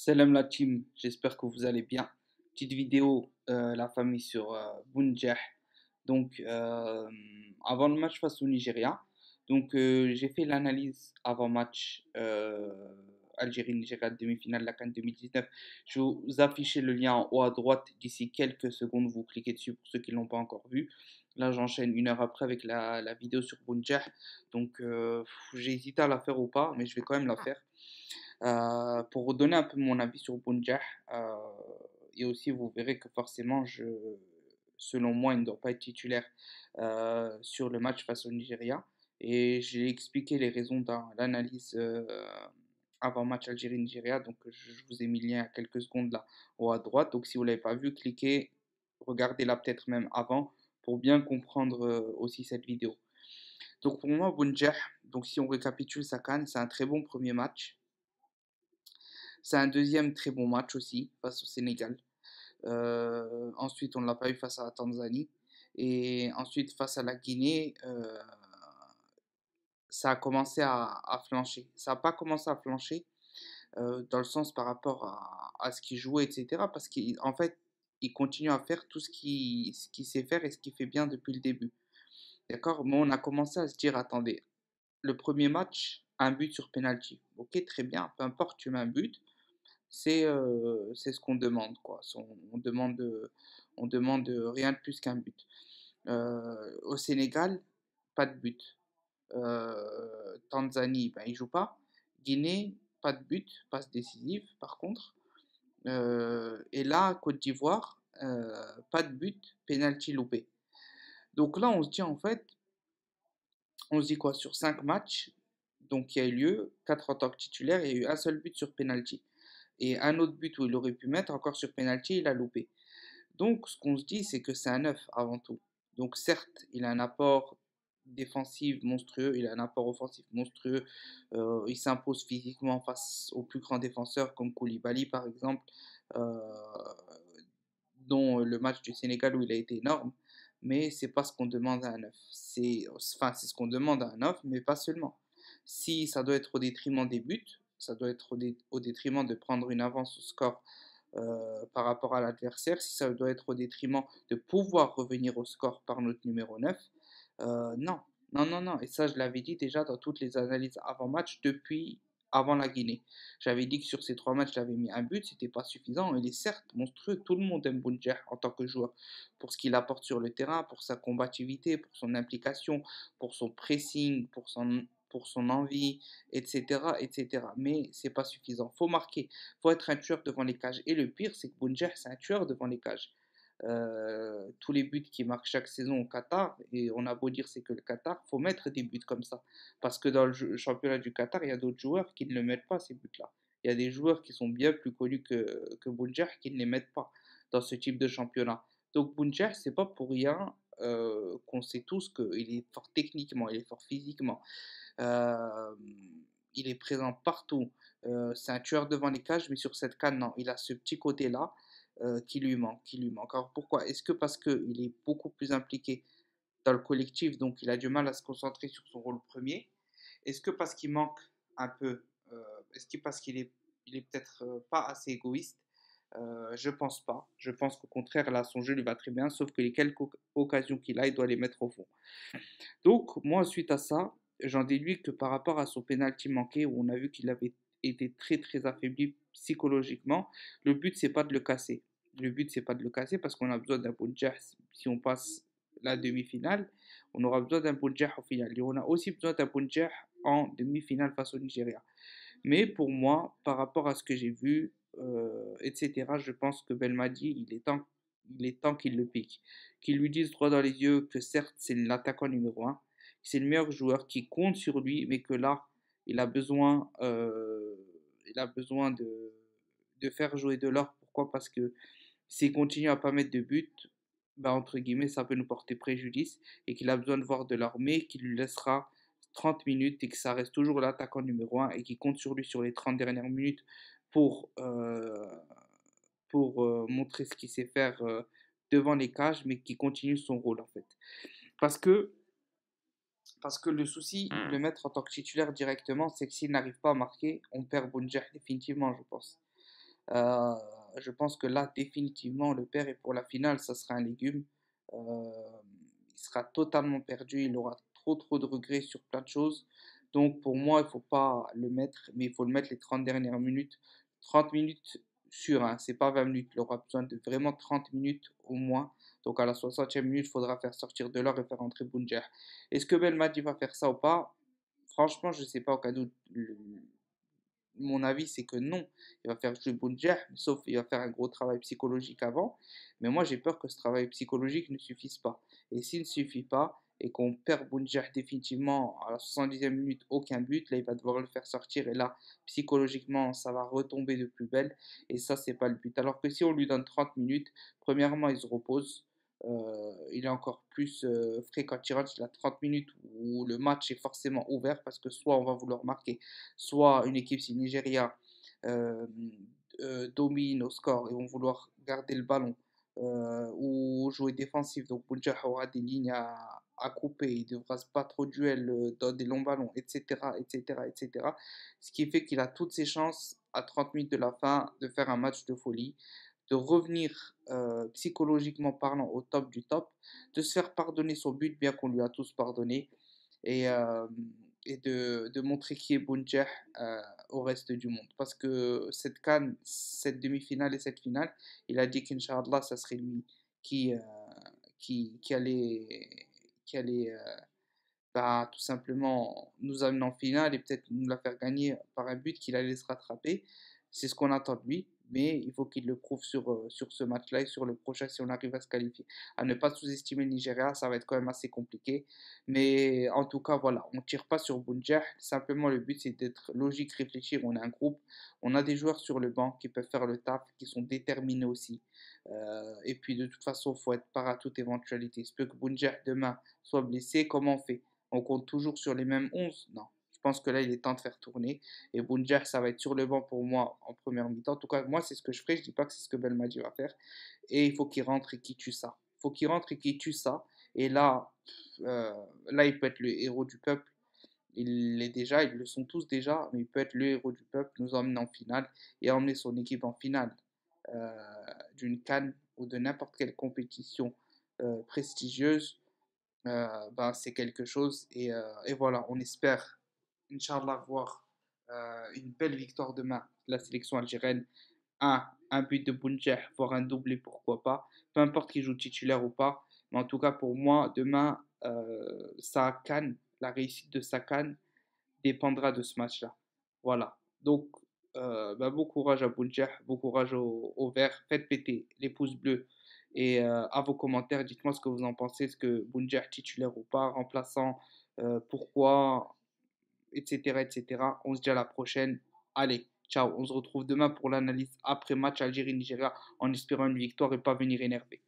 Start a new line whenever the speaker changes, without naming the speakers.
Salam la team, j'espère que vous allez bien. Petite vidéo, la famille sur Bounjah. Donc, avant le match face au Nigeria, j'ai fait l'analyse avant match Algérie-Nigeria demi-finale de la CAN 2019. Je vais vous afficher le lien en haut à droite d'ici quelques secondes. Vous cliquez dessus pour ceux qui ne l'ont pas encore vu. Là, j'enchaîne une heure après avec la vidéo sur Bounjah. Donc, j'ai hésité à la faire ou pas, mais je vais quand même la faire. Pour donner un peu mon avis sur Bounjah, euh, et aussi vous verrez que forcément, selon moi, il ne doit pas être titulaire sur le match face au Nigeria. Et j'ai expliqué les raisons dans l'analyse avant match Algérie-Nigeria. Donc, je vous ai mis le lien à quelques secondes là, haut à droite. Donc, si vous ne l'avez pas vu, cliquez, regardez-la peut-être même avant pour bien comprendre aussi cette vidéo. Donc, pour moi, Bounjah, donc si on récapitule sa CAN, c'est un très bon premier match. C'est un deuxième très bon match aussi face au Sénégal. Ensuite, on ne l'a pas eu face à la Tanzanie. Et ensuite, face à la Guinée, ça a commencé à flancher. Ça n'a pas commencé à flancher dans le sens par rapport à ce qu'il jouait, etc. Parce qu'en fait, il continue à faire tout ce qu'il sait faire et ce qu'il fait bien depuis le début. D'accord? Mais on a commencé à se dire, attendez, le premier match, un but sur penalty. Ok, très bien, peu importe, tu mets un but. C'est ce qu'on demande, quoi. On demande rien de plus qu'un but. Au Sénégal, pas de but. Tanzanie, ben, il joue pas. Guinée, pas de but, passe décisive par contre. Et là, Côte d'Ivoire, pas de but, penalty loupé. Donc là, on se dit en fait, on se dit quoi, sur 5 matchs, donc il y a eu lieu, 4 en tant que titulaire, il y a eu un seul but sur penalty. Et un autre but où il aurait pu mettre encore sur penalty, il a loupé. Donc, ce qu'on se dit, c'est que c'est un neuf avant tout. Donc, certes, il a un apport défensif monstrueux, il a un apport offensif monstrueux. Il s'impose physiquement face aux plus grands défenseurs comme Koulibaly, par exemple, euh, dont le match du Sénégal où il a été énorme. Mais c'est pas ce qu'on demande à un neuf. C'est ce qu'on demande à un neuf, mais pas seulement. Si ça doit être au détriment des buts, ça doit être au détriment de prendre une avance au score par rapport à l'adversaire, si ça doit être au détriment de pouvoir revenir au score par notre numéro 9, non. Non, non, non. Et ça, je l'avais dit déjà dans toutes les analyses avant-match depuis avant la Guinée. J'avais dit que sur ces 3 matchs, j'avais mis un but, c'était pas suffisant. Il est certes monstrueux. Tout le monde aime Bounjah en tant que joueur pour ce qu'il apporte sur le terrain, pour sa combativité, pour son implication, pour son pressing, pour son envie, etc., etc. Mais c'est pas suffisant. Faut marquer, faut être un tueur devant les cages. Et le pire, c'est que Bounjah, c'est un tueur devant les cages. Tous les buts qu'il marque chaque saison au Qatar, et on a beau dire c'est que le Qatar, faut mettre des buts comme ça. Parce que dans le championnat du Qatar, il y a d'autres joueurs qui ne le mettent pas, ces buts-là. Il y a des joueurs qui sont bien plus connus que Bounjah qui ne les mettent pas dans ce type de championnat. Donc Bounjah, c'est pas pour rien qu'on sait tous qu'il est fort techniquement, il est fort physiquement, euh, il est présent partout. C'est un tueur devant les cages, mais sur cette canne, non, il a ce petit côté-là qui lui manque. Alors pourquoi? Est-ce que parce qu'il est beaucoup plus impliqué dans le collectif, donc il a du mal à se concentrer sur son rôle premier? Est-ce que parce qu'il manque un peu, est-ce que parce il est peut-être pas assez égoïste? Je pense pas. Je pense qu'au contraire, là, son jeu lui va très bien, sauf que les quelques occasions qu'il a, il doit les mettre au fond. Donc, moi, suite à ça, j'en déduis que par rapport à son penalty manqué, où on a vu qu'il avait été très très affaibli psychologiquement, le but c'est pas de le casser. Le but c'est pas de le casser parce qu'on a besoin d'un Bounjah. Si on passe la demi-finale, on aura besoin d'un Bounjah en finale. Et on a aussi besoin d'un Bounjah en demi-finale face au Nigeria. Mais pour moi, par rapport à ce que j'ai vu, etc., je pense que Belmadi, il est temps qu'il le pique. Qu'il lui dise droit dans les yeux que certes, c'est l'attaquant numéro un, c'est le meilleur joueur qui compte sur lui, mais que là, il a besoin de faire jouer de l'or. Pourquoi? Parce que s'il continue à pas mettre de but, bah, entre guillemets, ça peut nous porter préjudice et qu'il a besoin de voir de l'or, mais qu'il lui laissera 30 minutes et que ça reste toujours l'attaquant numéro un et qu'il compte sur lui sur les 30 dernières minutes pour, euh, pour montrer ce qu'il sait faire devant les cages, mais qui continue son rôle en fait. Parce que, parce que le souci de le mettre en tant que titulaire directement, c'est que s'il n'arrive pas à marquer, on perd Bounjah définitivement, je pense. Euh, je pense que là, définitivement, le père, et pour la finale, ça sera un légume. Euh, il sera totalement perdu, il aura trop de regrets sur plein de choses. Donc pour moi, il ne faut pas le mettre, mais il faut le mettre les 30 dernières minutes. 30 minutes sur, hein, c'est pas 20 minutes. Il aura besoin de vraiment 30 minutes au moins. Donc à la 60e minute, il faudra faire sortir de l'or et faire entrer Bounjer. Est-ce que Belmadi va faire ça ou pas? Franchement, je ne sais pas au cas où mon avis, c'est que non. Il va faire jouer Bounjer, sauf il va faire un gros travail psychologique avant. Mais moi, j'ai peur que ce travail psychologique ne suffise pas. Et s'il ne suffit pas, et qu'on perd Bounjer définitivement à la 70e minute, aucun but, là, il va devoir le faire sortir. Et là, psychologiquement, ça va retomber de plus belle. Et ça, c'est pas le but. Alors que si on lui donne 30 minutes, premièrement, il se repose. Il est encore plus frais quand il rentre. Il a 30 minutes où le match est forcément ouvert parce que soit on va vouloir marquer, soit une équipe si Nigeria euh, domine au score et vont vouloir garder le ballon ou jouer défensif. Donc Bounja aura des lignes à couper, il devra se battre au duel dans des longs ballons, etc., etc., etc. Ce qui fait qu'il a toutes ses chances à 30 minutes de la fin de faire un match de folie, de revenir psychologiquement parlant au top du top, de se faire pardonner son but, bien qu'on lui a tous pardonné, et, euh, et de montrer qui est Bounjeh au reste du monde. Parce que cette CAN, cette demi-finale et cette finale, il a dit qu'Inch'Allah, ça serait lui qui, euh, qui allait, qui allait bah, tout simplement nous amener en finale et peut-être nous la faire gagner par un but qu'il allait se rattraper. C'est ce qu'on attend de lui, mais il faut qu'il le prouve sur ce match-là et sur le prochain si on arrive à se qualifier. À ne pas sous-estimer le Nigeria, ça va être quand même assez compliqué. Mais en tout cas, voilà, on ne tire pas sur Bounjah. Simplement, le but, c'est d'être logique, réfléchir. On a un groupe, on a des joueurs sur le banc qui peuvent faire le taf, qui sont déterminés aussi. Et puis, de toute façon, il faut être part à toute éventualité. Il se peut que Bounjah, demain, soit blessé. Comment on fait? On compte toujours sur les mêmes 11? Non. Je pense que là, il est temps de faire tourner. Et Bounjer, ça va être sur le banc pour moi en première mi-temps. En tout cas, moi, c'est ce que je ferai. Je ne dis pas que c'est ce que Belmadi va faire. Et il faut qu'il rentre et qu'il tue ça. Il faut qu'il rentre et qu'il tue ça. Et là, euh, là, il peut être le héros du peuple. Il l'est déjà, ils le sont tous déjà, mais il peut être le héros du peuple, nous emmener en finale et emmener son équipe en finale euh, d'une CAN ou de n'importe quelle compétition prestigieuse. Ben, c'est quelque chose. Et voilà, on espère, Inch'Allah, voir une belle victoire demain de la sélection algérienne. Un but de Bounjeh, voire un doublé, pourquoi pas. Peu importe qui joue titulaire ou pas. Mais en tout cas, pour moi, demain, sa CAN, la réussite de sa CAN dépendra de ce match-là. Voilà. Donc, bah, bon courage à Bounjah, bon courage au vert. Faites péter les pouces bleus. Et à vos commentaires, dites-moi ce que vous en pensez. Est-ce que Bounjah titulaire ou pas, remplaçant, pourquoi, etc., etc. On se dit à la prochaine. Allez, ciao. On se retrouve demain pour l'analyse après match Algérie-Nigeria en espérant une victoire et pas venir énerver.